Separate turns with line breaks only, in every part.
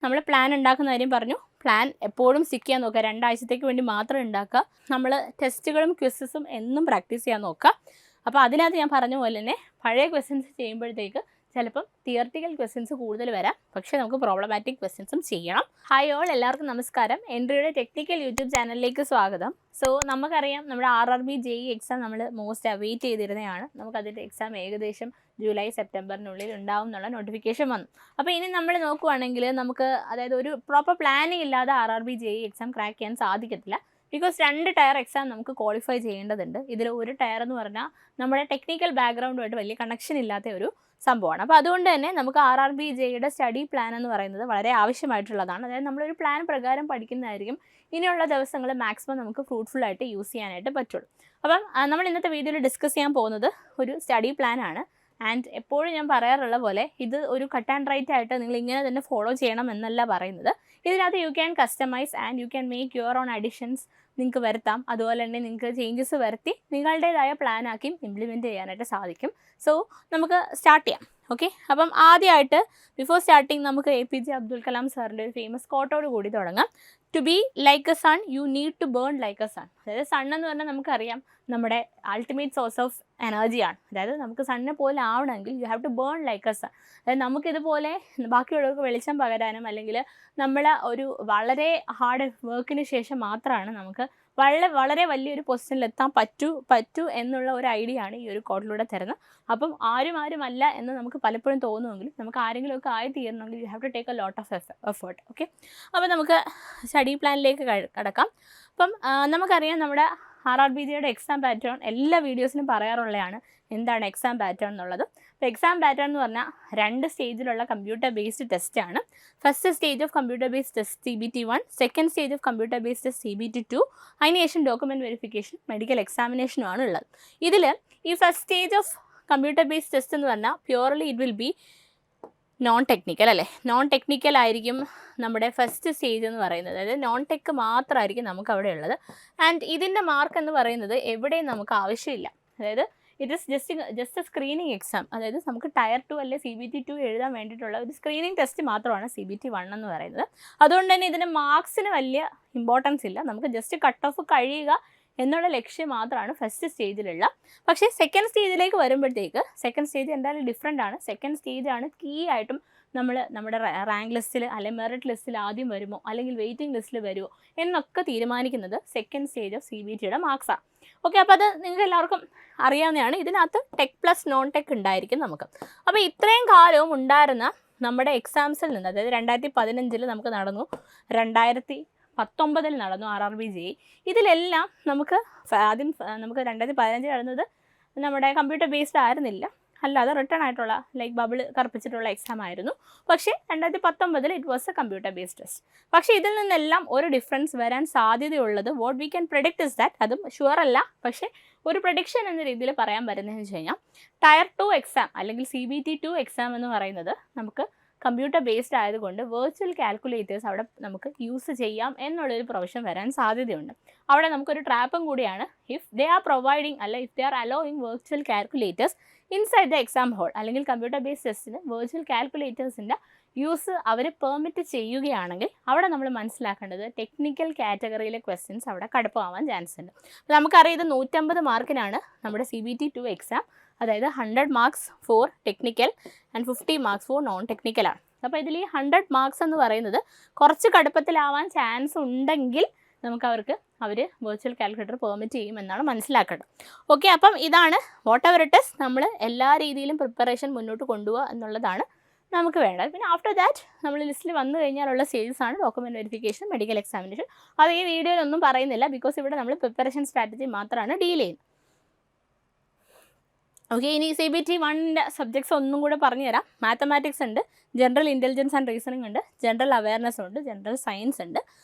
നമ്മൾ പ്ലാൻ ഉണ്ടാക്കുന്ന കാര്യം പറഞ്ഞു. പ്ലാൻ എപ്പോഴും സ്റ്റിക്ക് ചെയ്യാൻ നോക്കുക. 2 ആഴ്ചത്തേക്ക് വേണ്ടി മാത്രം ഉണ്ടാക്കുക. നമ്മൾ ടെസ്റ്റുകളും ക്വിസസും എന്നും പ്രാക്ടീസ് ചെയ്യാൻ നോക്കുക. അപ്പോൾ അതിനകത്ത് ഞാൻ പറഞ്ഞ പോലെ തന്നെ പഴയ ക്വസ്റ്റ്യൻസ് ചെയ്യുമ്പോഴത്തേക്ക് ചിലപ്പം തിയററ്റിക്കൽ ക്വസ്റ്റ്യൻസ് കൂടുതൽ വരാം, പക്ഷേ നമുക്ക് പ്രോബ്ലമാറ്റിക് ക്വസ്റ്റ്യൻസും ചെയ്യണം. ഹായ് ഓൾ, എല്ലാവർക്കും നമസ്കാരം. എൻട്രിയുടെ ടെക്നിക്കൽ യൂട്യൂബ് ചാനലിലേക്ക് സ്വാഗതം. സോ നമുക്കറിയാം നമ്മുടെ RRB JEE എക്സാം നമ്മൾ മോസ്റ്റ് അവെയിറ്റ് ചെയ്തിരുന്നതാണ്. നമുക്കതിൻ്റെ എക്സാം ഏകദേശം ജൂലൈ സെപ്റ്റംബറിനുള്ളിൽ ഉണ്ടാവും എന്നുള്ള നോട്ടിഫിക്കേഷൻ വന്നു. അപ്പോൾ ഇനി നമ്മൾ നോക്കുവാണെങ്കിൽ നമുക്ക് അതായത് ഒരു പ്രോപ്പർ പ്ലാനിങ് ഇല്ലാതെ RRB JEE എക്സാം ക്രാക്ക് ചെയ്യാൻ സാധിക്കത്തില്ല. ബിക്കോസ് 2 ടയർ എക്സാം നമുക്ക് ക്വാളിഫൈ ചെയ്യേണ്ടതുണ്ട്. ഇതിൽ ഒരു ടയർ എന്ന് പറഞ്ഞാൽ നമ്മുടെ ടെക്നിക്കൽ ബാക്ക്ഗ്രൗണ്ടുമായിട്ട് വലിയ കണക്ഷൻ ഇല്ലാത്ത ഒരു സംഭവമാണ്. അപ്പോൾ അതുകൊണ്ട് തന്നെ നമുക്ക് RRB JEEയുടെ സ്റ്റഡി പ്ലാൻ എന്ന് പറയുന്നത് വളരെ ആവശ്യമായിട്ടുള്ളതാണ്. അതായത് നമ്മളൊരു പ്ലാൻ പ്രകാരം പഠിക്കുന്നതായിരിക്കും ഇനിയുള്ള ദിവസങ്ങൾ മാക്സിമം നമുക്ക് ഫ്രൂട്ട്ഫുൾ ആയിട്ട് യൂസ് ചെയ്യാനായിട്ട് പറ്റുള്ളൂ. അപ്പം നമ്മൾ ഇന്നത്തെ വീഡിയോയിൽ ഡിസ്കസ് ചെയ്യാൻ പോകുന്നത് ഒരു സ്റ്റഡി പ്ലാൻ ആണ്. ആൻഡ് എപ്പോഴും ഞാൻ പറയാറുള്ള പോലെ ഇത് ഒരു കട്ട് ആൻഡ് റൈറ്റ് ആയിട്ട് നിങ്ങൾ ഇങ്ങനെ തന്നെ ഫോളോ ചെയ്യണം എന്നല്ല പറയുന്നത്. ഇതിനകത്ത് you can customise and you can make your own additions നിങ്ങൾക്ക് വരുത്താം. അതുപോലെ തന്നെ നിങ്ങൾക്ക് ചേഞ്ചസ് വരുത്തി നിങ്ങളുടേതായ പ്ലാനാക്കി ഇംപ്ലിമെൻറ്റ് ചെയ്യാനായിട്ട് സാധിക്കും. സോ നമുക്ക് സ്റ്റാർട്ട് ചെയ്യാം. ഓക്കെ, അപ്പം ആദ്യമായിട്ട് ബിഫോർ സ്റ്റാർട്ടിങ് നമുക്ക് APJ അബ്ദുൽ കലാം സാറിൻ്റെ ഒരു ഫേമസ് കോട്ടോട് കൂടി തുടങ്ങാം. To be like a sun you need to burn like a sun. അതായത് സൺ എന്ന് പറഞ്ഞാൽ നമുക്കറിയാം നമ്മുടെ അൾട്ടിമേറ്റ് സോഴ്സ് ഓഫ് എനർജിയാണ്. അതായത് നമുക്ക് സണ്ണിനെ പോലെ ആവണമെങ്കിൽ you have to burn like a sun. അതായത് നമുക്കിതുപോലെ ബാക്കിയുള്ളവർക്ക് വെളിച്ചം പകരാനും അല്ലെങ്കിൽ നമ്മൾ ഒരു വളരെ ഹാർഡ് വർക്കിന് ശേഷം മാത്രമാണ് നമുക്ക് വളരെ വലിയൊരു പൊസിഷനിൽ എത്താൻ പറ്റൂ എന്നുള്ള ഒരു ഐഡിയ ആണ് ഈ ഒരു കോട്ടിലൂടെ തരുന്നത്. അപ്പം ആരുമല്ല എന്ന് നമുക്ക് പലപ്പോഴും തോന്നുമെങ്കിലും നമുക്ക് ആരെങ്കിലുമൊക്കെ ആയി തീരണമെങ്കിൽ you have to take a lot of effort. Okay, അപ്പോൾ നമുക്ക് സ്റ്റഡി പ്ലാനിലേക്ക് കടക്കാം. അപ്പം നമുക്കറിയാം നമ്മുടെ RRB JEEയുടെ എക്സാം പാറ്റേൺ എല്ലാ വീഡിയോസിനും പറയാറുള്ളതാണ് എന്താണ് എക്സാം പാറ്റേൺ എന്നുള്ളത്. അപ്പോൾ എക്സാം പാറ്റേൺ എന്ന് പറഞ്ഞാൽ 2 സ്റ്റേജിലുള്ള കമ്പ്യൂട്ടർ ബേസ്ഡ് ടെസ്റ്റാണ്. First stage of computer based test CBT1, second stage of computer based test CBT2, അതിനുശേഷം ഡോക്യുമെൻറ്റ് വെരിഫിക്കേഷൻ, മെഡിക്കൽ എക്സാമിനേഷനുമാണ് ഉള്ളത്. ഇതിൽ ഈ first stage of computer based test എന്ന് പറഞ്ഞാൽ purely it will be non technical അല്ലേ. Non technical ആയിരിക്കും നമ്മുടെ first stage എന്ന് പറയുന്നത്. അതായത് നോൺ ടെക് മാത്രമായിരിക്കും നമുക്ക് അവിടെ ഉള്ളത്. ആൻഡ് ഇതിൻ്റെ മാർക്ക് എന്ന് പറയുന്നത് എവിടെയും നമുക്ക് ആവശ്യമില്ല. അതായത് it is just A screening exam. അതായത് നമുക്ക് ടയർ 2 അല്ലെ CBT2 എഴുതാൻ വേണ്ടിയിട്ടുള്ള ഒരു സ്ക്രീനിങ് ടെസ്റ്റ് മാത്രമാണ് CBT1 എന്ന് പറയുന്നത്. അതുകൊണ്ട് തന്നെ ഇതിന് മാർക്സിന് വലിയ ഇമ്പോർട്ടൻസ് ഇല്ല. നമുക്ക് ജസ്റ്റ് കട്ട് ഓഫ് കഴിയുക എന്നുള്ള ലക്ഷ്യം മാത്രമാണ് ഫസ്റ്റ് സ്റ്റേജിലുള്ള. പക്ഷേ സെക്കൻഡ് സ്റ്റേജിലേക്ക് വരുമ്പോഴത്തേക്ക് സെക്കൻഡ് സ്റ്റേജ് എന്തായാലും ഡിഫറെൻ്റ് ആണ്. സെക്കൻഡ് സ്റ്റേജാണ് കീ ആയിട്ടും നമ്മുടെ റാങ്ക് ലിസ്റ്റിൽ അല്ലെങ്കിൽ മെറിറ്റ് ലിസ്റ്റിൽ ആദ്യം വരുമോ അല്ലെങ്കിൽ വെയിറ്റിംഗ് ലിസ്റ്റിൽ വരുമോ എന്നൊക്കെ തീരുമാനിക്കുന്നത് സെക്കൻഡ് സ്റ്റേജ് ഓഫ് CBTയുടെ മാർക്സാണ്. ഓക്കെ, അപ്പോൾ അത് നിങ്ങൾക്ക് എല്ലാവർക്കും അറിയാവുന്നതാണ്. ഇതിനകത്ത് ടെക് പ്ലസ് നോൺ ടെക് ഉണ്ടായിരിക്കും നമുക്ക്. അപ്പോൾ ഇത്രയും കാലവും ഉണ്ടായിരുന്ന നമ്മുടെ എക്സാംസിൽ നിന്ന്, അതായത് 2015 നമുക്ക് നടന്നു, 2019 നടന്നു RRB JEE. ഇതിലെല്ലാം നമുക്ക് ആദ്യം നമുക്ക് 2015 നടന്നത് നമ്മുടെ കമ്പ്യൂട്ടർ ബേസ്ഡ് ആയിരുന്നില്ല, അല്ലാതെ റിട്ടേൺ ആയിട്ടുള്ള ലൈക്ക് ബബിൾ കറുപ്പിച്ചിട്ടുള്ള എക്സാം ആയിരുന്നു. പക്ഷേ 2019 it was A computer based test. പക്ഷേ ഇതിൽ നിന്നെല്ലാം ഒരു ഡിഫറൻസ് വരാൻ സാധ്യതയുള്ളത് what we can predict is that, അതും ഷുവർ അല്ല, പക്ഷേ ഒരു പ്രഡിക്ഷൻ എന്ന രീതിയിൽ പറയാൻ പറ്റുന്നതെന്ന് വെച്ച് കഴിഞ്ഞാൽ ടയർ 2 എക്സാം അല്ലെങ്കിൽ CBT2 എക്സാം എന്ന് പറയുന്നത് നമുക്ക് കമ്പ്യൂട്ടർ ബേസ്ഡ് ആയതുകൊണ്ട് വെർച്വൽ കാൽക്കുലേറ്റേഴ്സ് അവിടെ നമുക്ക് യൂസ് ചെയ്യാം എന്നുള്ളൊരു പ്രൊവിഷൻ വരാൻ സാധ്യതയുണ്ട്. അവിടെ നമുക്കൊരു ട്രാപ്പും കൂടിയാണ്. If they are providing if they are allowing virtual calculators inside the exam whole അല്ലെങ്കിൽ കമ്പ്യൂട്ടർ ബേസ്ഡ് ടെസ്റ്റിന് വെർച്വൽ കാൽക്കുലേറ്റേഴ്സിൻ്റെ യൂസ് അവർ പെർമിറ്റ് ചെയ്യുകയാണെങ്കിൽ അവിടെ നമ്മൾ മനസ്സിലാക്കേണ്ടത് ടെക്നിക്കൽ കാറ്റഗറിയിലെ ക്വസ്റ്റ്യൻസ് അവിടെ കടുപ്പമാവാൻ ചാൻസ് ഉണ്ട്. അപ്പോൾ നമുക്കറിയാം ഇത് 150 മാർക്കിനാണ് നമ്മുടെ CBT2 എക്സാം. അതായത് 100 marks for technical and 50 marks for non ടെക്നിക്കലാണ്. അപ്പോൾ ഇതിൽ ഈ 100 മാർക്സ് എന്ന് പറയുന്നത് കുറച്ച് കടുപ്പത്തിലാവാൻ ചാൻസ് ഉണ്ടെങ്കിൽ നമുക്ക് അവർ വെർച്വൽ കാൽക്കുലേറ്റർ പെർമിറ്റ് ചെയ്യുമെന്നാണ് മനസ്സിലാക്കേണ്ടത്. ഓക്കെ, അപ്പം ഇതാണ് വാട്ട് എവർ ഇറ്റ് ഇസ് നമ്മൾ എല്ലാ രീതിയിലും പ്രിപ്പറേഷൻ മുന്നോട്ട് കൊണ്ടുപോകുക എന്നുള്ളതാണ് നമുക്ക് വേണ്ടത്. പിന്നെ ആഫ്റ്റർ ദാറ്റ് നമ്മൾ ലിസ്റ്റിൽ വന്നു കഴിഞ്ഞാലുള്ള സ്റ്റേജസ് ആണ് ഡോക്യുമെൻറ്റ് വെരിഫിക്കേഷൻ, മെഡിക്കൽ എക്സാമിനേഷൻ. അത് ഈ വീഡിയോയിലൊന്നും പറയുന്നില്ല, ബിക്കോസ് ഇവിടെ നമ്മൾ പ്രിപ്പറേഷൻ സ്ട്രാറ്റജി മാത്രമാണ് ഡീൽ ചെയ്യുന്നത്. ഓക്കെ, ഇനി CBT1 സബ്ജക്ട്സ് ഒന്നും കൂടെ പറഞ്ഞുതരാം. മാത്തമാറ്റിക്സ് ഉണ്ട്, ജനറൽ ഇൻ്റലിജൻസ് ആൻഡ് റീസണിംഗ് ഉണ്ട്, ജനറൽ അവയർനെസ് ഉണ്ട്, ജനറൽ സയൻസ് ഉണ്ട്.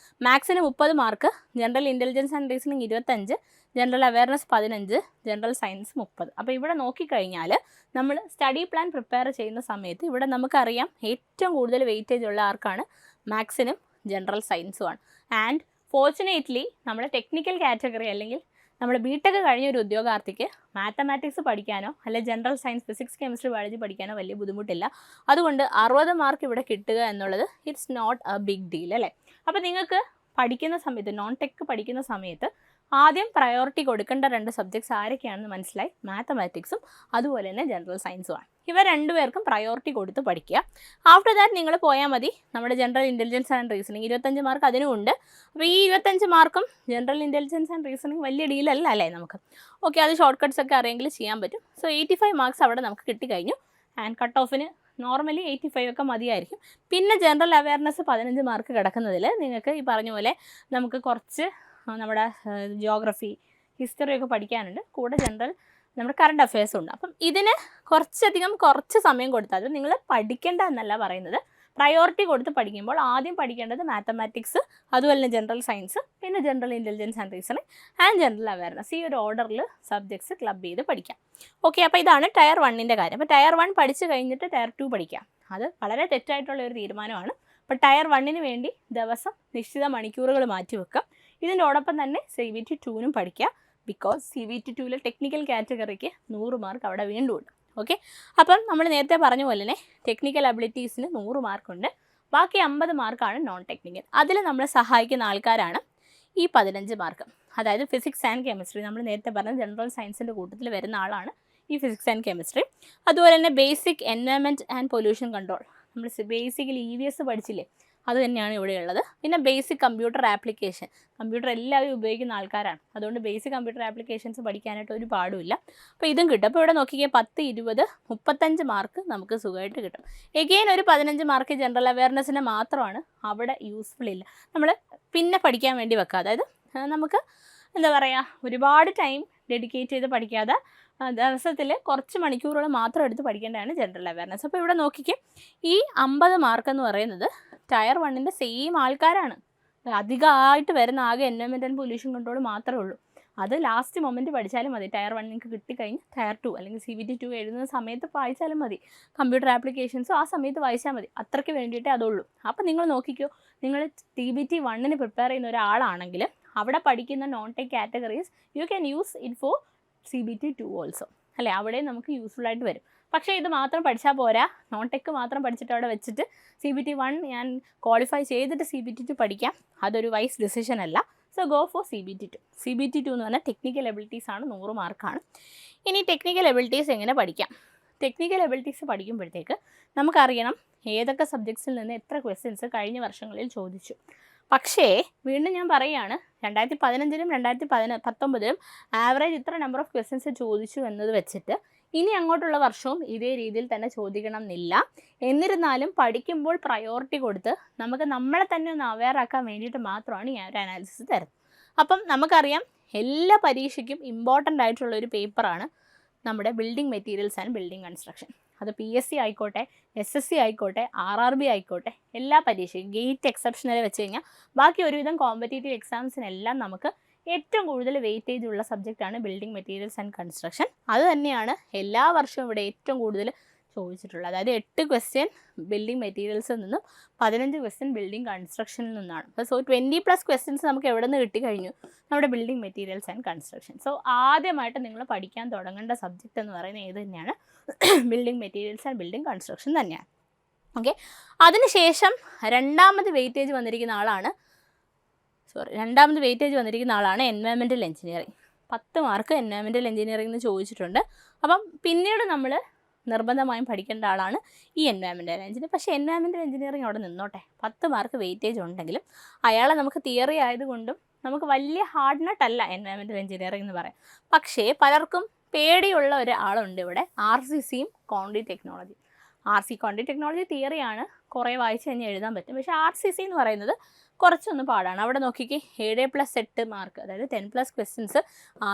മാത്സിന് 30 mark, general intelligence and reasoning 25, general awareness 15, general science 30. അപ്പോൾ ഇവിടെ നോക്കിക്കഴിഞ്ഞാൽ നമ്മൾ സ്റ്റഡി പ്ലാൻ പ്രിപ്പയർ ചെയ്യുന്ന സമയത്ത് ഇവിടെ നമുക്കറിയാം ഏറ്റവും കൂടുതൽ വെയിറ്റേജ് ഉള്ള ആർക്കാണ് മാത്സിനും ജനറൽ സയൻസുമാണ്. ആൻഡ് ഫോർച്ചുനേറ്റ്ലി നമ്മുടെ ടെക്നിക്കൽ കാറ്റഗറി അല്ലെങ്കിൽ നമ്മൾ ബിടെക് കഴിഞ്ഞ ഒരു ഉദ്യോഗാർത്ഥിക്ക് മാത്തമാറ്റിക്സ് പഠിക്കാനോ അല്ലെങ്കിൽ general science physics chemistry biology പഠിക്കാനോ വലിയ ബുദ്ധിമുട്ടില്ല. അതുകൊണ്ട് 60 മാർക്ക് ഇവിടെ കിട്ടുക എന്നുള്ളത് it's not a big deal അല്ലേ. അപ്പോൾ നിങ്ങൾക്ക് പഠിക്കുന്ന സമയത്ത് നോൺ ടെക് പഠിക്കുന്ന സമയത്ത് ആദ്യം പ്രയോറിറ്റി കൊടുക്കേണ്ട 2 സബ്ജക്ട്സ് ആരൊക്കെയാണെന്ന് മനസ്സിലായി. മാത്തമാറ്റിക്സും അതുപോലെ തന്നെ ജനറൽ സയൻസുമാണ്. ഇവ രണ്ടുപേർക്കും പ്രയോറിറ്റി കൊടുത്ത് പഠിക്കുക. ആഫ്റ്റർ ദാറ്റ് നിങ്ങൾ പോയാൽ മതി നമ്മുടെ general intelligence and reasoning. 25 mark അതിനും ഉണ്ട്. അപ്പോൾ ഈ 25 മാർക്കും ജനറൽ ഇൻ്റലിജൻസ് ആൻഡ് റീസണിങ് വലിയ ഡീലല്ല അല്ലേ നമുക്ക്. ഓക്കെ, അത് ഷോർട്ട് കട്ട്സ് ഒക്കെ അറിയെങ്കിൽ ചെയ്യാൻ പറ്റും. സോ 85 മാർക്സ് അവിടെ നമുക്ക് കിട്ടിക്കഴിഞ്ഞു. ആൻഡ് കട്ട് ഓഫിന് നോർമലി 85 ഒക്കെ മതിയായിരിക്കും. പിന്നെ ജനറൽ അവയർനെസ് 15 മാർക്ക് കിടക്കുന്നതിൽ നിങ്ങൾക്ക് ഈ പറഞ്ഞ പോലെ നമുക്ക് കുറച്ച് നമ്മുടെ ജിയോഗ്രഫി ഹിസ്റ്ററി ഒക്കെ പഠിക്കാനുണ്ട്. കൂടെ ജനറൽ നമ്മുടെ കറണ്ട് അഫയേഴ്സും ഉണ്ട്. അപ്പം ഇതിന് കുറച്ച് സമയം കൊടുത്താൽ നിങ്ങൾ പഠിക്കേണ്ട എന്നല്ല പറയുന്നത്. പ്രയോറിറ്റി കൊടുത്ത് പഠിക്കുമ്പോൾ ആദ്യം പഠിക്കേണ്ടത് മാത്തമാറ്റിക്സ്, അതുപോലെ തന്നെ ജനറൽ സയൻസ്, പിന്നെ general intelligence and reasoning and general awareness. ഈ ഒരു ഓർഡറിൽ സബ്ജക്ട്സ് ക്ലബ് ചെയ്ത് പഠിക്കാം. ഓക്കെ, അപ്പോൾ ഇതാണ് ടയർ 1ൻ്റെ കാര്യം. അപ്പോൾ ടയർ 1 പഠിച്ച് കഴിഞ്ഞിട്ട് ടയർ 2 പഠിക്കാം. അത് വളരെ തെറ്റായിട്ടുള്ള ഒരു തീരുമാനമാണ്. അപ്പോൾ ടയർ 1ന് വേണ്ടി ദിവസം നിശ്ചിത മണിക്കൂറുകൾ മാറ്റി വെക്കാം. ഇതിനോടൊപ്പം തന്നെ CBT 2നും പഠിക്കുക. ബിക്കോസ് CBT 2ൽ ടെക്നിക്കൽ കാറ്റഗറിക്ക് 100 മാർക്ക് അവിടെ വീണ്ടും ഉണ്ട്. ഓക്കെ, അപ്പം നമ്മൾ നേരത്തെ പറഞ്ഞ പോലെ തന്നെ ടെക്നിക്കൽ അബിലിറ്റീസിന് 100 മാർക്കുണ്ട്. ബാക്കി 50 മാർക്കാണ് നോൺ ടെക്നിക്കൽ. അതിൽ നമ്മളെ സഹായിക്കുന്ന ആൾക്കാരാണ് ഈ 15 മാർക്ക്. അതായത് ഫിസിക്സ് ആൻഡ് കെമിസ്ട്രി. നമ്മൾ നേരത്തെ പറഞ്ഞ ജനറൽ സയൻസിൻ്റെ കൂട്ടത്തിൽ വരുന്ന ആളാണ് ഈ ഫിസിക്സ് ആൻഡ് കെമിസ്ട്രി. അതുപോലെ തന്നെ basic environment and pollution control. നമ്മൾ ബേസിക്കലി EVS പഠിച്ചില്ലേ, അത് തന്നെയാണ് ഇവിടെയുള്ളത്. പിന്നെ ബേസിക് കമ്പ്യൂട്ടർ ആപ്ലിക്കേഷൻ. കമ്പ്യൂട്ടർ എല്ലാവരും ഉപയോഗിക്കുന്ന ആൾക്കാരാണ്. അതുകൊണ്ട് ബേസിക് കമ്പ്യൂട്ടർ ആപ്ലിക്കേഷൻസ് പഠിക്കാനായിട്ട് ഒരു പാടുമില്ല. അപ്പോൾ ഇതും കിട്ടും. അപ്പോൾ ഇവിടെ നോക്കിയാൽ 10, 20, 35 മാർക്ക് നമുക്ക് സുഖമായിട്ട് കിട്ടും. എഗെയിൻ ഒരു 15 മാർക്ക് ജനറൽ അവയർനെസ്സിന് മാത്രമാണ് അവിടെ യൂസ്ഫുൾ ഇല്ല. നമ്മൾ പിന്നെ പഠിക്കാൻ വേണ്ടി വെക്കുക. അതായത് നമുക്ക് എന്താ പറയുക, ഒരുപാട് ടൈം ഡെഡിക്കേറ്റ് ചെയ്ത് പഠിക്കാതെ ദിവസത്തിൽ കുറച്ച് മണിക്കൂറുകൾ മാത്രം എടുത്ത് പഠിക്കേണ്ടതാണ് ജനറൽ അവയർനെസ്. അപ്പോൾ ഇവിടെ നോക്കിക്കേ, ഈ 50 മാർക്ക് എന്ന് പറയുന്നത് ടയർ 1ൻ്റെ സെയിം ആൾക്കാരാണ്. അധികമായിട്ട് വരുന്ന ആകെ എൻവയൺമെൻറ്റ് ആൻഡ് പൊല്യൂഷൻ കൺട്രോൾ മാത്രമേ ഉള്ളൂ. അത് ലാസ്റ്റ് മൊമെൻറ്റ് പഠിച്ചാലും മതി. ടയർ 1 നിങ്ങൾക്ക് കിട്ടിക്കഴിഞ്ഞ് ടയർ 2 അല്ലെങ്കിൽ CBT 2 എഴുതുന്ന സമയത്ത് വായിച്ചാലും മതി. കമ്പ്യൂട്ടർ ആപ്ലിക്കേഷൻസും ആ സമയത്ത് വായിച്ചാൽ മതി. അത്രയ്ക്ക് വേണ്ടിയിട്ടേ അതുള്ളൂ. അപ്പോൾ നിങ്ങൾ നോക്കിക്കോ, നിങ്ങൾ TBT 1ന് പ്രിപ്പയർ ചെയ്യുന്ന ഒരാളാണെങ്കിൽ അവിടെ പഠിക്കുന്ന non tech categories you can use it for CBT 2 also അല്ലേ. അവിടെ നമുക്ക് യൂസ്ഫുൾ ആയിട്ട് വരും. പക്ഷേ ഇത് മാത്രം പഠിച്ചാൽ പോരാ. നോൺ ടെക്ക് മാത്രം പഠിച്ചിട്ട് അവിടെ വെച്ചിട്ട് CBT 1 ഞാൻ ക്വാളിഫൈ ചെയ്തിട്ട് CBT 2 പഠിക്കാം, അതൊരു വൈസ് ഡിസിഷൻ അല്ല. So go for CBT 2. CBT 2 എന്ന് പറഞ്ഞാൽ ടെക്നിക്കൽ എബിലിറ്റീസ് ആണ്, 100 മാർക്കാണ്. ഇനി ടെക്നിക്കൽ എബിലിറ്റീസ് എങ്ങനെ പഠിക്കാം? ടെക്നിക്കൽ എബിലിറ്റീസ് പഠിക്കുമ്പോഴത്തേക്ക് നമുക്കറിയണം ഏതൊക്കെ സബ്ജക്ട്സിൽ നിന്ന് എത്ര ക്വസ്റ്റ്യൻസ് കഴിഞ്ഞ വർഷങ്ങളിൽ ചോദിച്ചു. പക്ഷേ വീണ്ടും ഞാൻ പറയുകയാണ്, 2015ലും 2019ലും ആവറേജ് ഇത്ര നമ്പർ ഓഫ് ക്വസ്റ്റ്യൻസ് ചോദിച്ചു എന്നത് വെച്ചിട്ട് ഇനി അങ്ങോട്ടുള്ള വർഷവും ഇതേ രീതിയിൽ തന്നെ ചോദിക്കണം എന്നില്ല. എന്നിരുന്നാലും പഠിക്കുമ്പോൾ പ്രയോറിറ്റി കൊടുത്ത് നമുക്ക് നമ്മളെ തന്നെ ഒന്ന് അവെയർ ആക്കാൻ വേണ്ടിയിട്ട് മാത്രമാണ് ഞാൻ ഒരു അനാലിസിസ് തരുന്നത്. അപ്പം നമുക്കറിയാം എല്ലാ പരീക്ഷയ്ക്കും ഇമ്പോർട്ടൻ്റ് ആയിട്ടുള്ള ഒരു പേപ്പറാണ് നമ്മുടെ building materials and building construction. അത് PSC ആയിക്കോട്ടെ, SSC ആയിക്കോട്ടെ, RRB ആയിക്കോട്ടെ, എല്ലാ പരീക്ഷയും ഗേറ്റ് എക്സെപ്ഷനിൽ വെച്ച് കഴിഞ്ഞാൽ ബാക്കി ഒരുവിധം കോമ്പറ്റേറ്റീവ് എക്സാംസിനെല്ലാം നമുക്ക് ഏറ്റവും കൂടുതൽ വെയിറ്റേജ് ഉള്ള സബ്ജക്റ്റാണ് ബിൽഡിംഗ് മെറ്റീരിയൽസ് ആൻഡ് കൺസ്ട്രക്ഷൻ. അത് തന്നെയാണ് എല്ലാ വർഷവും ഇവിടെ ഏറ്റവും കൂടുതൽ ചോദിച്ചിട്ടുള്ളത്. അതായത് 8 ക്വസ്റ്റ്യൻ ബിൽഡിംഗ് മെറ്റീരിയൽസിൽ നിന്നും 15 ക്വസ്റ്റ്യൻ ബിൽഡിംഗ് കൺസ്ട്രക്ഷനിൽ നിന്നാണ്. അപ്പോൾ സോ 20+ ക്വസ്റ്റ്യൻസ് നമുക്ക് എവിടെ നിന്ന് കിട്ടിക്കഴിഞ്ഞു? നമ്മുടെ building materials and construction. So ആദ്യമായിട്ട് നിങ്ങൾ പഠിക്കാൻ തുടങ്ങേണ്ട സബ്ജക്റ്റ് എന്ന് പറയുന്നത് ഏത് തന്നെയാണ്? Building materials and building construction തന്നെയാണ്. ഓക്കെ, അതിനുശേഷം രണ്ടാമത് വെയിറ്റേജ് വന്നിരിക്കുന്ന ആളാണ് environmental engineering. 10 mark environmental engineering എന്ന് ചോദിച്ചിട്ടുണ്ട്. അപ്പം പിന്നീട് നമ്മൾ നിർബന്ധമായും പഠിക്കേണ്ട ആളാണ് ഈ എൻവയൺമെൻറ്റൽ എഞ്ചിനീയറിംഗ്. പക്ഷേ എൻവയൺമെൻറ്റൽ എഞ്ചിനീയറിംഗ് അവിടെ നിന്നോട്ടെ, 10 മാർക്ക് വെയിറ്റേജ് ഉണ്ടെങ്കിലും അയാളെ നമുക്ക് തിയറി ആയതുകൊണ്ടും നമുക്ക് വലിയ ഹാർഡ് നട്ട് അല്ല എൻവയൺമെൻറ്റൽ എഞ്ചിനീയറിംഗ് എന്ന് പറയാം. പക്ഷേ പലർക്കും പേടിയുള്ള ഒരാളുണ്ട് ഇവിടെ, RCCയും ക്വാണ്ടിറ്റി ടെക്നോളജി. ക്വാണ്ടിറ്റി ടെക്നോളജി തിയറിയാണ്, കുറേ വായിച്ച് കഴിഞ്ഞാൽ എഴുതാൻ പറ്റും. പക്ഷേ RCC എന്ന് പറയുന്നത് കുറച്ചൊന്ന് പാടാണ്. അവിടെ നോക്കിക്കേ, 7+8 മാർക്ക്, അതായത് 10+ ക്വസ്റ്റ്യൻസ്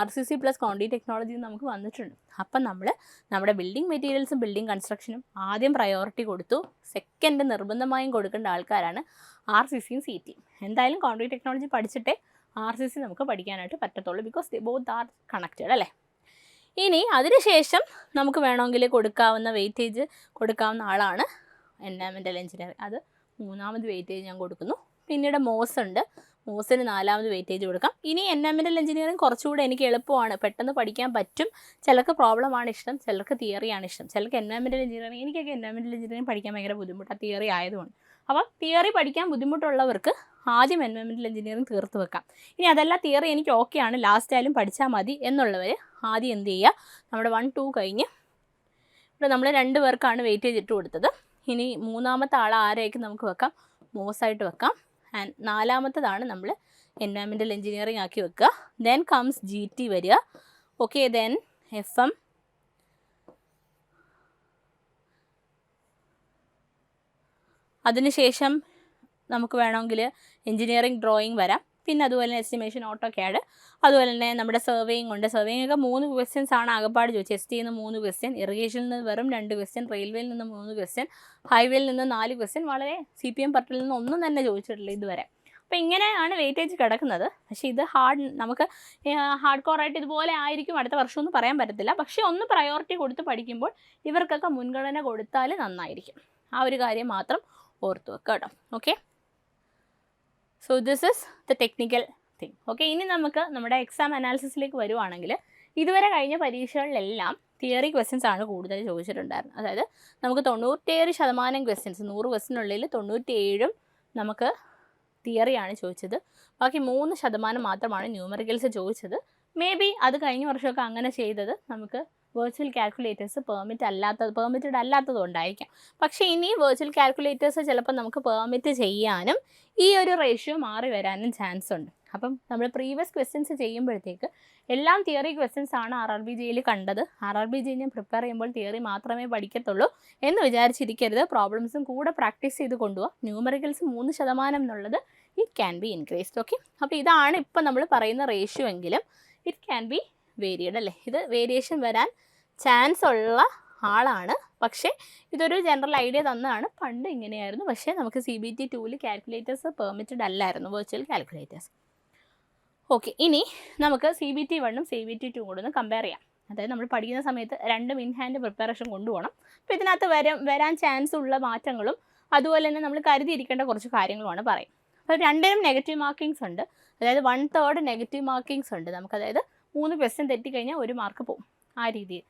RCC + ക്വാണ്ടിറ്റി ടെക്നോളജി നമുക്ക് വന്നിട്ടുണ്ട്. അപ്പം നമ്മൾ നമ്മുടെ ബിൽഡിംഗ് മെറ്റീരിയൽസും ബിൽഡിംഗ് കൺസ്ട്രക്ഷനും ആദ്യം പ്രയോറിറ്റി കൊടുത്തു. സെക്കൻഡ് നിർബന്ധമായും കൊടുക്കേണ്ട ആൾക്കാരാണ് RCCയും CTയും. എന്തായാലും ക്വാണ്ടിറ്റി ടെക്നോളജി പഠിച്ചിട്ടേ RCC നമുക്ക് പഠിക്കാനായിട്ട് പറ്റത്തുള്ളൂ. ബിക്കോസ് ബോത്ത് ആർ കണക്റ്റഡ് അല്ലേ. ഇനി അതിനുശേഷം നമുക്ക് വേണമെങ്കിൽ കൊടുക്കാവുന്ന വെയിറ്റേജ് കൊടുക്കാവുന്ന ആളാണ് എൻവയൺമെൻറ്റൽ എഞ്ചിനീയറിംഗ്. അത് 3ാമത് വെയിറ്റേജ് ഞാൻ കൊടുക്കുന്നു. പിന്നീട് മോസ് ഉണ്ട്. മോസിന് 4ാമത് വെയിറ്റേജ് കൊടുക്കാം. ഇനി എൻവയോൺമെൻറ്റൽ എഞ്ചിനീയറിംഗ് കുറച്ചുകൂടെ എനിക്ക് എളുപ്പമാണ്, പെട്ടെന്ന് പഠിക്കാൻ പറ്റും. ചിലർക്ക് പ്രോബ്ലമാണ് ഇഷ്ടം, ചിലർക്ക് തിയറിയാണ് ഇഷ്ടം. ചിലർക്ക് എൻവയോൺമെൻറ്റൽ എഞ്ചിനീയറിംഗ്, എനിക്കൊക്കെ എൻവയോൺമെൻറ്റൽ എഞ്ചിനീയറിംഗ് പഠിക്കാൻ ഭയങ്കര ബുദ്ധിമുട്ടാണ് തിയറി ആയതുകൊണ്ട്. അപ്പോൾ തിയറി പഠിക്കാൻ ബുദ്ധിമുട്ടുള്ളവർക്ക് ആദ്യം എൻവയോൺമെൻറ്റൽ എഞ്ചിനീയറിംഗ് തീർത്ത് വെക്കാം. ഇനി അതല്ല തിയറി എനിക്ക് ഓക്കെയാണ്, ലാസ്റ്റ് ആയാലും പഠിച്ചാൽ മതി എന്നുള്ളവർ ആദ്യം എന്ത് ചെയ്യുക, നമ്മുടെ 1, 2 കഴിഞ്ഞ് ഇവിടെ നമ്മൾ 2 പേർക്കാണ് വെയിറ്റേജ് ഇട്ട് കൊടുത്തത്. ഇനി 3ാമത്തെ ആൾ ആരായിരിക്കും നമുക്ക് വെക്കാം, മോസായിട്ട് വെക്കാം. ആൻഡ് 4ാമത്തതാണ് നമ്മൾ എൻവയോൺമെൻറ്റൽ എഞ്ചിനീയറിംഗ് ആക്കി വെക്കുക. ദെൻ കംസ് GT വരിക. ഓക്കെ, ദെൻ FM, അതിനുശേഷം നമുക്ക് വേണമെങ്കിൽ എഞ്ചിനീയറിംഗ് ഡ്രോയിങ് വരാം. പിന്നെ അതുപോലെ തന്നെ എസ്റ്റിമേഷൻ, ഓട്ടോക്യാഡ്, അതുപോലെ തന്നെ നമ്മുടെ സർവേയിങ് ഉണ്ട്. സർവേയിങ് ഒക്കെ 3 ക്വസ്റ്റ്യൻസ് ആണ് ആകപ്പാട് ചോദിച്ചത്. ST നിന്ന് 3 ക്വസ്റ്റ്യൻ, ഇറിഗേഷനിൽ നിന്ന് വെറും 2 ക്വസ്റ്റ്യൻ, റെയിൽവേയിൽ നിന്ന് 3 ക്വസ്റ്റ്യൻ, ഹൈവേയിൽ നിന്ന് 4 ക്വസ്റ്റ്യൻ. വളരെ CPM പട്ടിൽ നിന്ന് ഒന്നും തന്നെ ചോദിച്ചിട്ടില്ല ഇതുവരെ. അപ്പോൾ ഇങ്ങനെയാണ് വെയിറ്റേജ് കിടക്കുന്നത്. പക്ഷേ ഇത് നമുക്ക് ഹാർഡ് കോറായിട്ട് ഇതുപോലെ ആയിരിക്കും അടുത്ത വർഷമൊന്നും പറയാൻ പറ്റത്തില്ല. പക്ഷേ ഒന്ന് പ്രയോറിറ്റി കൊടുത്ത് പഠിക്കുമ്പോൾ ഇവർക്കൊക്കെ മുൻഗണന കൊടുത്താൽ നന്നായിരിക്കും. ആ ഒരു കാര്യം മാത്രം ഓർത്ത് വെക്കുക കേട്ടോ. Okay, so this is the technical thing. Okay, ഇനി നമുക്ക് നമ്മുടെ എക്സാം അനാലിസിസിലേക്ക് വരുവാണെങ്കിൽ ഇതുവരെ കഴിഞ്ഞ പരീക്ഷകളിലെല്ലാം തിയറി ക്വസ്റ്റ്യൻസ് ആണ് കൂടുതൽ ചോദിച്ചിട്ടുണ്ടായിരുന്നത്. അതായത് നമുക്ക് 97% ക്വസ്റ്റ്യൻസ്, 100 ക്വസ്റ്റ്യനുള്ളിൽ 97 നമുക്ക് തിയറിയാണ് ചോദിച്ചത്. ബാക്കി 3% മാത്രമാണ് ന്യൂമറിക്കൽസ് ചോദിച്ചത്. മേ ബി അത് കഴിഞ്ഞ വർഷമൊക്കെ അങ്ങനെ ചെയ്തത് നമുക്ക് വെർച്വൽ കാൽക്കുലേറ്റേഴ്സ് പെർമിറ്റഡ് അല്ലാത്തതുകൊണ്ടായിരിക്കാം. പക്ഷേ ഇനി വെർച്വൽ കാൽക്കുലേറ്റേഴ്സ് ചിലപ്പോൾ നമുക്ക് പെർമിറ്റ് ചെയ്യാനും ഈ ഒരു റേഷ്യോ മാറി വരാനും ചാൻസ് ഉണ്ട്. അപ്പം നമ്മൾ പ്രീവിയസ് ക്വസ്റ്റ്യൻസ് ചെയ്യുമ്പോഴത്തേക്ക് എല്ലാം തിയറി ക്വസ്റ്റ്യൻസ് ആണ് RRBJയിൽ കണ്ടത്. RRBJ ഞാൻ പ്രിപ്പയർ ചെയ്യുമ്പോൾ തിയറി മാത്രമേ പഠിക്കത്തുള്ളൂ എന്ന് വിചാരിച്ചിരിക്കരുത്. പ്രോബ്ലംസും കൂടെ പ്രാക്ടീസ് ചെയ്ത് കൊണ്ടുപോകാം. ന്യൂമറിക്കൽസ് 3% എന്നുള്ളത് it can be increased. Okay, അപ്പോൾ ഇതാണ് ഇപ്പം നമ്മൾ പറയുന്ന റേഷ്യോ എങ്കിലും ഇറ്റ് ക്യാൻ ബി വേരിയഡ് അല്ലേ. ഇത് വേരിയേഷൻ വരാൻ ചാൻസ് ഉള്ള ആളാണ്. പക്ഷേ ഇതൊരു ജനറൽ ഐഡിയ തന്നതാണ്. പണ്ട് ഇങ്ങനെയായിരുന്നു. പക്ഷേ നമുക്ക് CBT 2ൽ കാൽക്കുലേറ്റേഴ്സ് പെർമിറ്റഡ് അല്ലായിരുന്നു, വെർച്വൽ കാൽക്കുലേറ്റേഴ്സ്. ഓക്കെ, ഇനി നമുക്ക് CBT 1ഉം CBT 2ഉം കൂടെ ഒന്ന് കമ്പയർ ചെയ്യാം. അതായത് നമ്മൾ പഠിക്കുന്ന സമയത്ത് 2 ഇൻ ഹാൻഡ് പ്രിപ്പറേഷൻ കൊണ്ടുപോകണം. അപ്പോൾ ഇതിനകത്ത് വരാൻ ചാൻസ് ഉള്ള മാറ്റങ്ങളും അതുപോലെ തന്നെ നമ്മൾ കരുതിയിരിക്കേണ്ട കുറച്ച് കാര്യങ്ങളുമാണ് പറയും. അപ്പോൾ 2നും നെഗറ്റീവ് മാർക്കിങ്സ് ഉണ്ട്. അതായത് 1/3 നെഗറ്റീവ് മാർക്കിങ്സ് ഉണ്ട് നമുക്ക്. അതായത് 3 ക്വസ്റ്റ്യൻ തെറ്റിക്കഴിഞ്ഞാൽ 1 മാർക്ക് പോകും. ആ രീതിയിൽ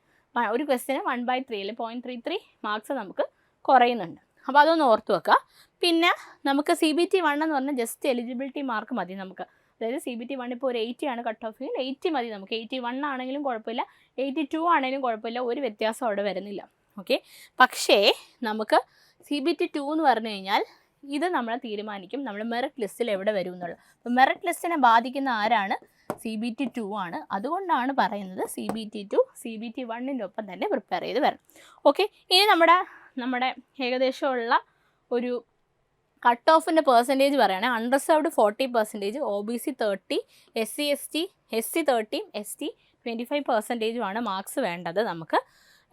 ഒരു ക്വസ്റ്റ്യന് 1/3 അല്ലെങ്കിൽ 0.33 മാർക്സ് നമുക്ക് കുറയുന്നുണ്ട്. അപ്പോൾ അതൊന്ന് ഓർത്ത് വെക്കുക. പിന്നെ നമുക്ക് CBT 1 എന്ന് പറഞ്ഞാൽ ജസ്റ്റ് എലിജിബിലിറ്റി മാർക്ക് മതി നമുക്ക്. അതായത് CBT 1 ഇപ്പോൾ ഒരു 80 ആണ് കട്ട് ഓഫ്, 80 മതി നമുക്ക്. 81 ആണെങ്കിലും കുഴപ്പമില്ല, 82 ആണെങ്കിലും കുഴപ്പമില്ല, ഒരു വ്യത്യാസം അവിടെ വരുന്നില്ല. ഓക്കെ, പക്ഷേ നമുക്ക് CBT 2 എന്ന് പറഞ്ഞു കഴിഞ്ഞാൽ ഇത് നമ്മളെ തീരുമാനിക്കും നമ്മൾ മെറിറ്റ് ലിസ്റ്റിൽ എവിടെ വരും എന്നുള്ളത്. അപ്പോൾ മെറിറ്റ് ലിസ്റ്റിനെ ബാധിക്കുന്ന ആരാണ്? CBT 2 ആണ്. അതുകൊണ്ടാണ് പറയുന്നത് CBT 2 CBT 1ൻ്റെ ഒപ്പം തന്നെ പ്രിപ്പയർ ചെയ്ത് വരണം. ഓക്കെ, ഇനി നമ്മുടെ ഏകദേശമുള്ള ഒരു കട്ട് ഓഫിൻ്റെ പെർസെൻറ്റേജ് പറയുകയാണെങ്കിൽ unreserved 40%, OBC 30, SC 30, ST 25% marks വേണ്ടത് നമുക്ക്.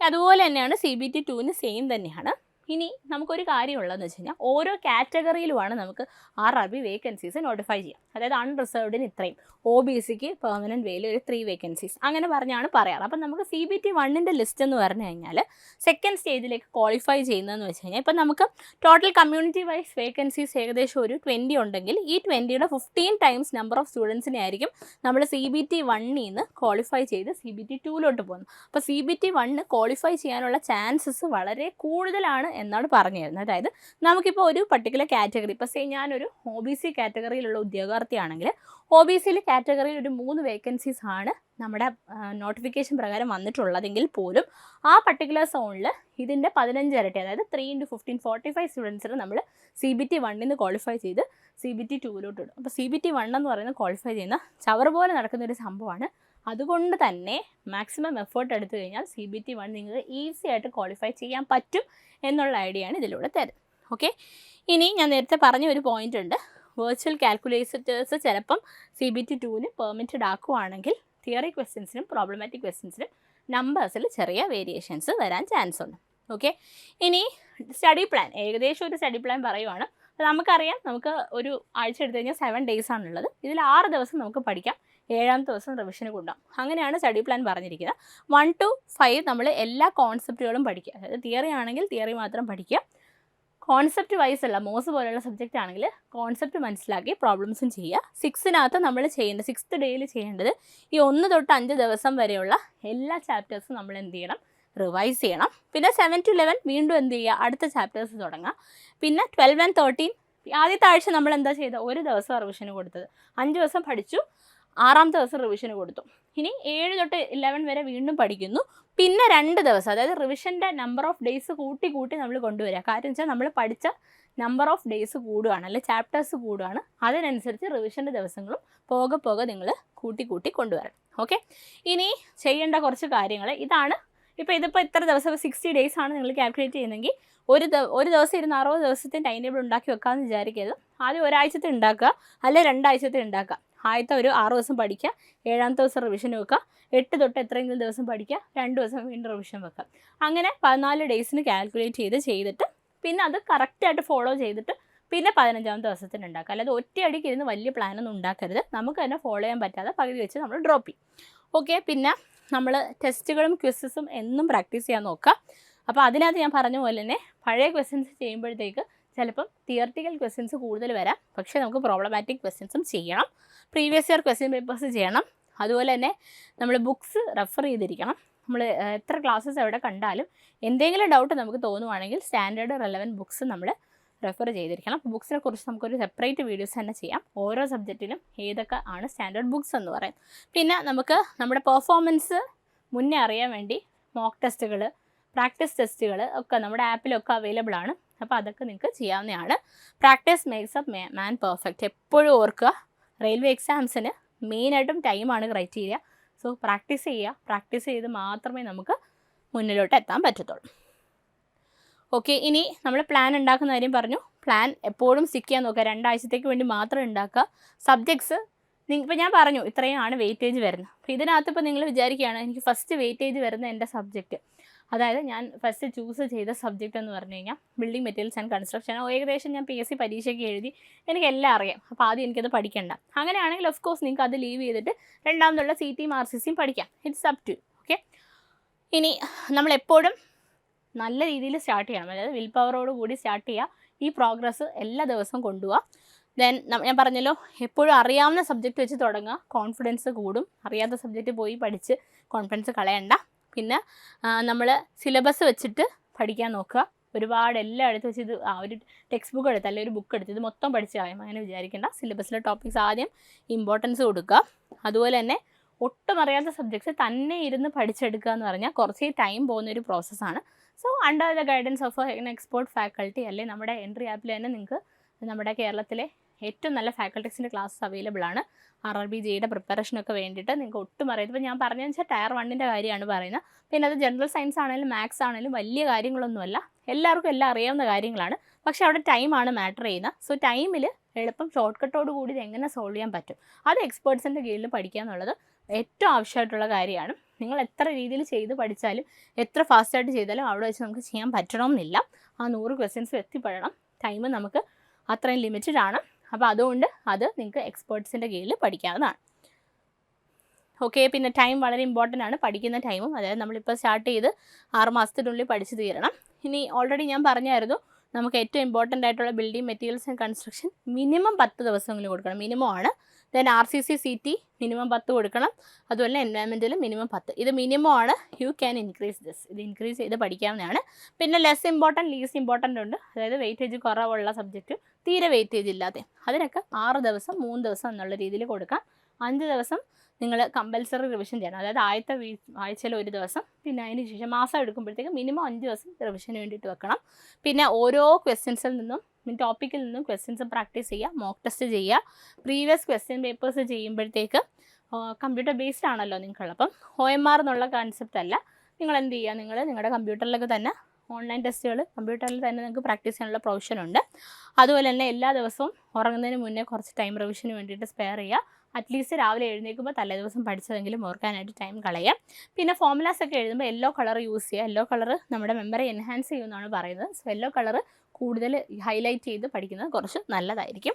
അതുപോലെ തന്നെയാണ് CBT 2ന് സെയിം തന്നെയാണ്. ഇനി നമുക്കൊരു കാര്യമുള്ളതെന്ന് വെച്ച് കഴിഞ്ഞാൽ ഓരോ കാറ്റഗറിയിലുമാണ് നമുക്ക് RRB വേക്കൻസീസ് നോട്ടിഫൈ ചെയ്യാം. അതായത് അൺറിസർവ്ഡിന് ഇത്രയും, OBCക്ക് പെർമനൻറ്റ് വേയിൽ ഒരു 3 വേക്കൻസീസ്, അങ്ങനെ പറഞ്ഞാണ് പറയാറ്. അപ്പം നമുക്ക് CBT 1ൻ്റെ ലിസ്റ്റ് എന്ന് പറഞ്ഞു കഴിഞ്ഞാൽ സെക്കൻഡ് സ്റ്റേജിലേക്ക് ക്വാളിഫൈ ചെയ്യുന്നതെന്ന് വെച്ച് കഴിഞ്ഞാൽ ഇപ്പം നമുക്ക് ടോട്ടൽ കമ്മ്യൂണിറ്റി വൈസ് വേക്കൻസീസ് ഏകദേശം ഒരു 20 ഉണ്ടെങ്കിൽ ഈ 20യുടെ 15 ടൈംസ് നമ്പർ ഓഫ് സ്റ്റുഡൻസിനെ ആയിരിക്കും നമ്മൾ CBT 1ൽ നിന്ന് ക്വാളിഫൈ ചെയ്ത് CBT 2ലോട്ട് പോകുന്നത്. അപ്പോൾ CBT 1 ക്വാളിഫൈ ചെയ്യാനുള്ള ചാൻസസ് വളരെ കൂടുതലാണ് എന്നാണ് പറഞ്ഞു തരുന്നത്. അതായത് നമുക്കിപ്പോൾ ഒരു പർട്ടിക്കുലർ കാറ്റഗറി, ഇപ്പോൾ ഞാനൊരു OBC കാറ്റഗറിയിലുള്ള ഉദ്യോഗാർത്ഥിയാണെങ്കിൽ OBCയിൽ കാറ്റഗറിയിൽ ഒരു 3 വേക്കൻസീസ് ആണ് നമ്മുടെ നോട്ടിഫിക്കേഷൻ പ്രകാരം വന്നിട്ടുള്ളതെങ്കിൽ പോലും ആ പർട്ടിക്കുലർ സോണിൽ ഇതിൻ്റെ 15 ഇരട്ടി, അതായത് 3 × 15 45 സ്റ്റുഡൻസിന് നമ്മൾ CBT 1ൽ നിന്ന് ക്വാളിഫൈ ചെയ്ത് CBT 2ലോട്ട് ഇടും. അപ്പോൾ CBT 1 എന്ന് പറയുന്നത് ക്വാളിഫൈ ചെയ്യുന്ന ചവർ പോലെ നടക്കുന്നൊരു സംഭവമാണ്. അതുകൊണ്ട് തന്നെ മാക്സിമം എഫേർട്ട് എടുത്തു കഴിഞ്ഞാൽ CBT 1 നിങ്ങൾക്ക് ഈസി ആയിട്ട് ക്വാളിഫൈ ചെയ്യാൻ പറ്റും എന്നുള്ള ഐഡിയയാണ് ഇതിലൂടെ തരുന്നത്. ഓക്കെ, ഇനി ഞാൻ നേരത്തെ പറഞ്ഞ ഒരു പോയിന്റ് ഉണ്ട്. വെർച്വൽ കാൽക്കുലേറ്റേഴ്സ് ചിലപ്പം CBT 2ന് പെർമിറ്റഡ് ആക്കുവാണെങ്കിൽ തിയറി ക്വസ്റ്റ്യൻസിനും പ്രോബ്ലമാറ്റിക് ക്വസ്റ്റ്യൻസിനും നമ്പേഴ്സിൽ ചെറിയ വേരിയേഷൻസ് വരാൻ ചാൻസ് ഉണ്ട്. ഓക്കെ, ഇനി സ്റ്റഡി പ്ലാൻ, ഏകദേശം ഒരു സ്റ്റഡി പ്ലാൻ പറയുവാണ്. നമുക്കറിയാം നമുക്ക് ഒരു ആഴ്ച എടുത്തു കഴിഞ്ഞാൽ 7 days ആണുള്ളത്. ഇതിൽ 6 ദിവസം നമുക്ക് പഠിക്കാം, 7ാമത്തെ ദിവസം റിവിഷന് കൊണ്ടുപോകാം. അങ്ങനെയാണ് സ്റ്റഡി പ്ലാൻ പറഞ്ഞിരിക്കുന്നത്. 1 to 5 നമ്മൾ എല്ലാ കോൺസെപ്റ്റുകളും പഠിക്കുക. അതായത് തിയറി ആണെങ്കിൽ തിയറി മാത്രം പഠിക്കുക, കോൺസെപ്റ്റ് വൈസ് അല്ല, മോസ് പോലെയുള്ള സബ്ജക്റ്റ് ആണെങ്കിൽ കോൺസെപ്റ്റ് മനസ്സിലാക്കി പ്രോബ്ലംസും ചെയ്യുക. 6th നമ്മൾ ചെയ്യേണ്ടത് 6th ഡേയിൽ ചെയ്യേണ്ടത് ഈ 1 തൊട്ട് 5 ദിവസം വരെയുള്ള എല്ലാ ചാപ്റ്റേഴ്സും നമ്മൾ എന്ത് ചെയ്യണം, റിവൈസ് ചെയ്യണം. പിന്നെ 7 to 11 വീണ്ടും എന്ത് ചെയ്യുക, അടുത്ത ചാപ്റ്റേഴ്സ് തുടങ്ങാം. പിന്നെ 12 and 13 ആദ്യത്തെ ആഴ്ച നമ്മൾ എന്താ ചെയ്തത്, ഒരു ദിവസം റിവിഷന് കൊടുത്തത്, 5 ദിവസം പഠിച്ചു, 6ാമത്തെ ദിവസം റിവിഷന് കൊടുത്തു. ഇനി 7 തൊട്ട് 11 വരെ വീണ്ടും പഠിക്കുന്നു. പിന്നെ 2 ദിവസം, അതായത് റിവിഷൻ്റെ നമ്പർ ഓഫ് ഡേയ്സ് കൂട്ടി നമ്മൾ കൊണ്ടുവരിക. കാര്യം വെച്ചാൽ നമ്മൾ പഠിച്ച നമ്പർ ഓഫ് ഡേയ്സ് കൂടുകയാണ്, അല്ലെങ്കിൽ ചാപ്റ്റേഴ്സ് കൂടുകയാണ്. അതിനനുസരിച്ച് റിവിഷൻ്റെ ദിവസങ്ങളും പോകെ നിങ്ങൾ കൂട്ടി കൊണ്ടുവരണം. ഓക്കെ, ഇനി ചെയ്യേണ്ട കുറച്ച് കാര്യങ്ങൾ ഇതാണ്. ഇതിപ്പോൾ ഇത്ര ദിവസം 60 days ആണ് നിങ്ങൾ കാൽക്കുലേറ്റ് ചെയ്യുന്നതെങ്കിൽ ഒരു ദിവസം ഇരുന്ന് 60 ദിവസത്തെ ടൈം ടേബിൾ ഉണ്ടാക്കി വെക്കാമെന്ന് വിചാരിക്കരുത്. ആദ്യം ഒരാഴ്ചത്തെ ഉണ്ടാക്കുക, അല്ലെങ്കിൽ 2 ആഴ്ചത്തെ ഉണ്ടാക്കുക. ആദ്യത്തെ ഒരു 6 ദിവസം പഠിക്കുക, 7ാമത്തെ ദിവസം റിവിഷൻ വെക്കുക, 8 തൊട്ട് എത്രയെങ്കിലും ദിവസം പഠിക്കുക, 2 ദിവസം വീണ്ടും റിവിഷൻ വെക്കുക. അങ്ങനെ 14 ഡേയ്സിന് കാൽക്കുലേറ്റ് ചെയ്തിട്ട് പിന്നെ അത് കറക്റ്റായിട്ട് ഫോളോ ചെയ്തിട്ട് പിന്നെ 15ാമത്തെ ദിവസത്തിന് ഉണ്ടാക്കുക. അല്ലാതെ ഒറ്റയടിക്ക് ഇരുന്ന് വലിയ പ്ലാനൊന്നും ഉണ്ടാക്കരുത്. നമുക്ക് തന്നെ ഫോളോ ചെയ്യാൻ പറ്റാതെ പകുതി വെച്ച് നമ്മൾ ഡ്രോപ്പ് ചെയ്യും. ഓക്കെ, പിന്നെ നമ്മൾ ടെസ്റ്റുകളും ക്വിസസും എന്നും പ്രാക്ടീസ് ചെയ്യാൻ നോക്കുക. അപ്പോൾ അതിനകത്ത് ഞാൻ പറഞ്ഞ പോലെ തന്നെ പഴയ ക്വസ്റ്റ്യൻസ് ചെയ്യുമ്പോഴത്തേക്ക് ചിലപ്പം തിയററ്റിക്കൽ ക്വസ്റ്റ്യൻസ് കൂടുതൽ വരാം, പക്ഷേ നമുക്ക് പ്രോബ്ലമാറ്റിക് ക്വസ്റ്റ്യൻസും ചെയ്യണം. പ്രീവിയസ് ഇയർ ക്വസ്റ്റ്യൻ പേപ്പേഴ്സ് ചെയ്യണം. അതുപോലെ തന്നെ നമ്മൾ ബുക്സ് റെഫർ ചെയ്തിരിക്കണം. നമ്മൾ എത്ര ക്ലാസ്സസ് എവിടെ കണ്ടാലും എന്തെങ്കിലും ഡൗട്ട് നമുക്ക് തോന്നുവാണെങ്കിൽ സ്റ്റാൻഡേർഡ് റെലവൻറ്റ് ബുക്സ് നമ്മൾ റെഫർ ചെയ്തിരിക്കണം. ബുക്സിനെ കുറിച്ച് നമുക്കൊരു സെപ്പറേറ്റ് വീഡിയോസ് തന്നെ ചെയ്യാം. ഓരോ സബ്ജക്റ്റിനും ഏതൊക്കെ ആണ് സ്റ്റാൻഡേർഡ് ബുക്സ് എന്ന് പറയും. പിന്നെ നമുക്ക് നമ്മുടെ പെർഫോമൻസ് മുന്നേ അറിയാൻ വേണ്ടി മോക്ക് ടെസ്റ്റുകൾ, പ്രാക്ടീസ് ടെസ്റ്റുകൾ ഒക്കെ നമ്മുടെ ആപ്പിലൊക്കെ അവൈലബിൾ ആണ്. അപ്പോൾ അതൊക്കെ നിങ്ങൾക്ക് ചെയ്യാവുന്നതാണ്. Practice makes up man perfect. എപ്പോഴും ഓർക്കുക, റെയിൽവേ എക്സാംസിന് മെയിനായിട്ടും ടൈമാണ് ക്രൈറ്റീരിയ. സോ പ്രാക്ടീസ് ചെയ്യുക. പ്രാക്ടീസ് ചെയ്ത് മാത്രമേ നമുക്ക് മുന്നിലോട്ട് എത്താൻ പറ്റത്തുള്ളൂ. ഓക്കെ, ഇനി നമ്മൾ പ്ലാൻ ഉണ്ടാക്കുന്ന കാര്യം പറഞ്ഞു. പ്ലാൻ എപ്പോഴും സ്റ്റിക്ക് ചെയ്യാൻ നോക്കുക. 2 ആഴ്ചത്തേക്ക് വേണ്ടി മാത്രം ഉണ്ടാക്കുക. സബ്ജക്ട്സ് ഇപ്പോൾ ഞാൻ പറഞ്ഞു ഇത്രയാണ് വെയിറ്റേജ് വരുന്നത്. അപ്പോൾ ഇതിനകത്ത് ഇപ്പോൾ നിങ്ങൾ വിചാരിക്കുകയാണ് എനിക്ക് ഫസ്റ്റ് വെയിറ്റേജ് വരുന്ന എൻ്റെ സബ്ജക്റ്റ്, അതായത് ഞാൻ ഫസ്റ്റ് ചൂസ് ചെയ്ത സബ്ജക്റ്റ് എന്ന് പറഞ്ഞു കഴിഞ്ഞാൽ ബിൽഡിംഗ് മെറ്റീരിയൽസ് ആൻഡ് കൺസ്ട്രക്ഷൻ. ഏകദേശം ഞാൻ PSC പരീക്ഷയ്ക്ക് എഴുതി, എനിക്കെല്ലാം അറിയാം. അപ്പോൾ ആദ്യം എനിക്കത് പഠിക്കേണ്ട. അങ്ങനെയാണെങ്കിൽ ഓഫ് കോഴ്സ് നിങ്ങൾക്ക് അത് ലീവ് ചെയ്തിട്ട് രണ്ടാമതുള്ള CTയും RCCയും പഠിക്കാം. It's up to. ഓക്കെ, ഇനി നമ്മളെപ്പോഴും നല്ല രീതിയിൽ സ്റ്റാർട്ട് ചെയ്യണം. അതായത് വിൽ പവറോട് കൂടി സ്റ്റാർട്ട് ചെയ്യുക. ഈ പ്രോഗ്രസ് എല്ലാ ദിവസവും കൊണ്ടുപോവുക. ദെൻ ഞാൻ പറഞ്ഞല്ലോ, എപ്പോഴും അറിയാവുന്ന സബ്ജക്റ്റ് വെച്ച് തുടങ്ങുക. കോൺഫിഡൻസ് കൂടും. അറിയാത്ത സബ്ജക്റ്റ് പോയി പഠിച്ച് കോൺഫിഡൻസ് കളയണ്ട. പിന്നെ നമ്മൾ സിലബസ് വെച്ചിട്ട് പഠിക്കാൻ നോക്കുക. ഒരുപാട് എല്ലാം എടുത്ത് വെച്ച് ഇത് ഒരു ടെക്സ്റ്റ് ബുക്ക് എടുത്ത് അല്ലെങ്കിൽ ഒരു ബുക്ക് എടുത്ത് ഇത് മൊത്തം പഠിച്ച് കളയും അങ്ങനെ വിചാരിക്കേണ്ട. സിലബസിലെ ടോപ്പിക്സ് ആദ്യം ഇമ്പോർട്ടൻസ് കൊടുക്കുക. അതുപോലെ തന്നെ ഒട്ടും അറിയാത്ത സബ്ജക്ട്സ് തന്നെ ഇരുന്ന് പഠിച്ചെടുക്കുക എന്ന് പറഞ്ഞാൽ കുറച്ച് ടൈം പോകുന്നൊരു പ്രോസസ്സാണ്. So under the guidance of an expert faculty, അല്ലെങ്കിൽ നമ്മുടെ എൻട്രി ആപ്പിൽ തന്നെ നിങ്ങൾക്ക് നമ്മുടെ കേരളത്തിലെ ഏറ്റവും നല്ല ഫാക്കൽറ്റീസിൻ്റെ ക്ലാസ്സസ് അവൈലബിൾ ആണ്. RRB JEEയുടെ പ്രിപ്പറേഷനൊക്കെ വേണ്ടിയിട്ട് നിങ്ങൾക്ക് ഒട്ടും അറിയാം. ഇപ്പോൾ ഞാൻ പറഞ്ഞതെന്ന് വെച്ചാൽ Tier 1ൻ്റെ കാര്യമാണ് പറയുന്നത്. പിന്നെ അത് ജനറൽ സയൻസ് ആണെങ്കിലും മാത്സ് ആണെങ്കിലും വലിയ കാര്യങ്ങളൊന്നുമല്ല, എല്ലാവർക്കും എല്ലാം അറിയാവുന്ന കാര്യങ്ങളാണ്. പക്ഷേ അവിടെ ടൈമാണ് മാറ്റർ ചെയ്യുന്നത്. സോ ടൈമിൽ എളുപ്പം ഷോർട്ട് കട്ടോട് കൂടി ഇത് എങ്ങനെ സോൾവ് ചെയ്യാൻ പറ്റും, അത് എക്സ്പേർട്സിൻ്റെ കീഴിൽ പഠിക്കുക എന്നുള്ളത് ഏറ്റവും ആവശ്യമായിട്ടുള്ള കാര്യമാണ്. നിങ്ങൾ എത്ര രീതിയിൽ ചെയ്ത് പഠിച്ചാലും എത്ര ഫാസ്റ്റായിട്ട് ചെയ്താലും അവിടെ വെച്ച് നമുക്ക് ചെയ്യാൻ പറ്റണമെന്നില്ല. ആ 100 ക്വസ്റ്റ്യൻസ് എത്തിപ്പെടണം. ടൈം നമുക്ക് അത്രയും ലിമിറ്റഡ് ആണ്. അപ്പോൾ അതുകൊണ്ട് അത് നിങ്ങൾക്ക് എക്സ്പേർട്സിൻ്റെ കീഴിൽ പഠിക്കാവുന്നതാണ്. ഓക്കെ, പിന്നെ ടൈം വളരെ ഇമ്പോർട്ടൻ്റ് ആണ്. പഠിക്കുന്ന ടൈമും, അതായത് നമ്മളിപ്പോൾ സ്റ്റാർട്ട് ചെയ്ത് 6 മാസത്തിനുള്ളിൽ പഠിച്ചു തീരണം. ഇനി ഓൾറെഡി ഞാൻ പറഞ്ഞായിരുന്നു നമുക്ക് ഏറ്റവും ഇമ്പോർട്ടൻ്റ് ആയിട്ടുള്ള building materials and construction minimum 10 ദിവസമെങ്കിലും കൊടുക്കണം. മിനിമം ആണ്. ദെൻ RCC CT മിനിമം 10 കൊടുക്കണം. അതുപോലെ എൻവയൺമെൻറ്റിൽ മിനിമം 10. ഇത് മിനിമം ആണ്. You can increase this. ഇത് ഇൻക്രീസ് ചെയ്ത് പഠിക്കാവുന്നതാണ്. പിന്നെ ലെസ് ഇമ്പോർട്ടൻറ്റ്, ലീസ്റ്റ് ഇമ്പോർട്ടൻ്റ് ഉണ്ട്. അതായത് വെയിറ്റേജ് കുറവുള്ള സബ്ജക്റ്റ്, തീരെ വെയിറ്റേജ് ഇല്ലാതെ, അതിനൊക്കെ 6 ദിവസം 3 ദിവസം എന്നുള്ള രീതിയിൽ കൊടുക്കാം. 5 ദിവസം നിങ്ങൾ കമ്പൽസറി റിവിഷൻ ചെയ്യണം. അതായത് ആദ്യത്തെ ആഴ്ചയിൽ 1 ദിവസം, പിന്നെ അതിന് ശേഷം മാസം എടുക്കുമ്പോഴത്തേക്ക് മിനിമം 5 ദിവസം റിവിഷന് വേണ്ടിയിട്ട് വെക്കണം. പിന്നെ ഓരോ ക്വസ്റ്റ്യൻസിൽ നിന്നും ടോപ്പിക്കിൽ നിന്നും ക്വസ്റ്റ്യൻസ് പ്രാക്ടീസ് ചെയ്യുക, മോക്ക് ടെസ്റ്റ് ചെയ്യുക. പ്രീവിയസ് ക്വസ്റ്റ്യൻ പേപ്പേഴ്സ് ചെയ്യുമ്പോഴത്തേക്ക് കമ്പ്യൂട്ടർ ബേസ്ഡ് ആണല്ലോ നിങ്ങൾ. അപ്പം OMR എന്നുള്ള കൺസെപ്റ്റ് അല്ല. നിങ്ങൾ എന്ത് ചെയ്യുക, നിങ്ങളുടെ കമ്പ്യൂട്ടറിലൊക്കെ തന്നെ ഓൺലൈൻ ടെസ്റ്റുകൾ കമ്പ്യൂട്ടറിൽ തന്നെ നിങ്ങൾക്ക് പ്രാക്ടീസ് ചെയ്യാനുള്ള പ്രൊവിഷൻ ഉണ്ട്. അതുപോലെ തന്നെ എല്ലാ ദിവസവും ഉറങ്ങുന്നതിന് മുന്നേ കുറച്ച് ടൈം റിവിഷന് വേണ്ടിയിട്ട് സ്പെയർ ചെയ്യുക. അറ്റ്ലീസ്റ്റ് രാവിലെ എഴുന്നേൽക്കുമ്പോൾ തലേ ദിവസം പഠിച്ചതെങ്കിലും ഓർക്കാനായിട്ട് ടൈം കളയാം. പിന്നെ ഫോമുലാസ് ഒക്കെ എഴുതുമ്പോൾ യെല്ലോ കളർ യൂസ് ചെയ്യുക. യെല്ലോ കളർ നമ്മുടെ മെമ്മറി എൻഹാൻസ് ചെയ്യുമെന്നാണ് പറയുന്നത്. സോ യെല്ലോ കളർ കൂടുതൽ ഹൈലൈറ്റ് ചെയ്ത് പഠിക്കുന്നത് കുറച്ച് നല്ലതായിരിക്കും.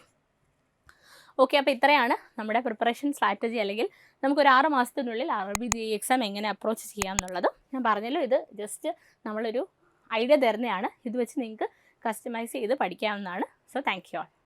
ഓക്കെ, അപ്പോൾ ഇത്രയാണ് നമ്മുടെ പ്രിപ്പറേഷൻ സ്ട്രാറ്റജി, അല്ലെങ്കിൽ നമുക്കൊരു 6 മാസത്തിനുള്ളിൽ RRB JEE എക്സാം എങ്ങനെ അപ്രോച്ച് ചെയ്യാം എന്നുള്ളത്. ഞാൻ പറഞ്ഞല്ലോ, ഇത് ജസ്റ്റ് നമ്മളൊരു ഐഡിയ തരുന്നതാണ്. ഇത് വെച്ച് നിങ്ങൾക്ക് കസ്റ്റമൈസ് ചെയ്ത് പഠിക്കാവുന്നതാണ്. So thank you all.